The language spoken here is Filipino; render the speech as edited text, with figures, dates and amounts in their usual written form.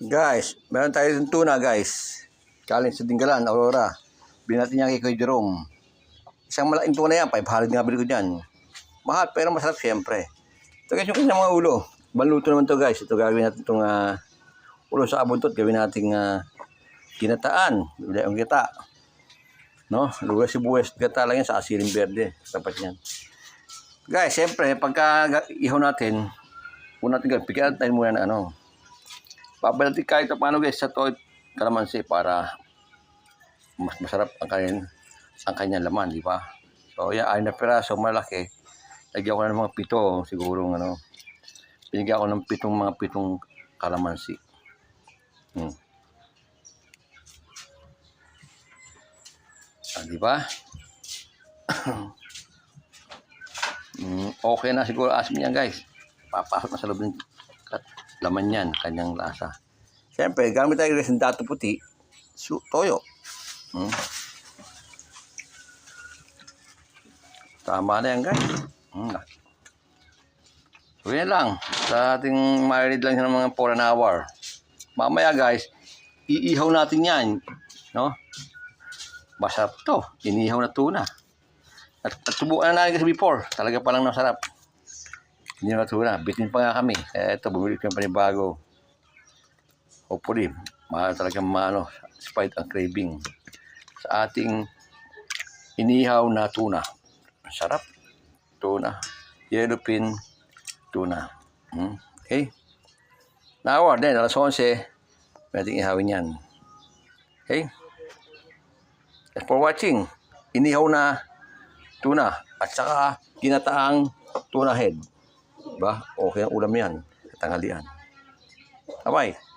Guys, meron tayo ng tuna guys. Galing sa Dingalan, Aurora. Binati niya kay Kuya Jerome. Isang malaking tuna yan, 500 nga bili ko dyan. Mahal pero masarap siyempre. Ito guys yung kanyang mga ulo. Baluto naman to guys. Ito gagawin natin itong ulo sa abuntot. Gawin natin ginataan. Bili ang gita. No? Lugar sibuyas gata lang yan sa asiling berde. Dapat yan. Guys, siyempre pagka ihaw natin, una natin guys, pigyan tayo muna na pabalati kahit paano guys sa toy kalamansi para mas masarap ang kanyang laman, di ba? So yan, 6 na piraso, malaki. Lagyan ko na ng mga 7, siguro binigyan ko ng 7 kalamansi. Di ba? Okay na siguro asim yan guys. Papasok na sa loob ng laman yan, kanyang lasa. Siyempre, gamit tayo ng dato puti, toyo. Tama na yan guys. So yan lang. Sa ating marinade lang siya ng mga 4 an hour. Mamaya guys, iihaw natin yan. No? Masarap to. Inihaw na tuna. At tubuan na natin kasi before. Talaga palang masarap. Hindi na tuna. Bitin pa nga kami. Ito, bumili ko yung panibago. Hopefully, talagang spite ang craving sa ating inihaw na tuna. Sarap. Tuna. Yellowfin tuna. Okay. Now, then, alas 11, pwedeng ihawin yan. Okay. Thanks for watching. Inihaw na tuna at saka ginataang tuna head. Diba? Okay ang ulam yan. Tanghalian. Bye-bye.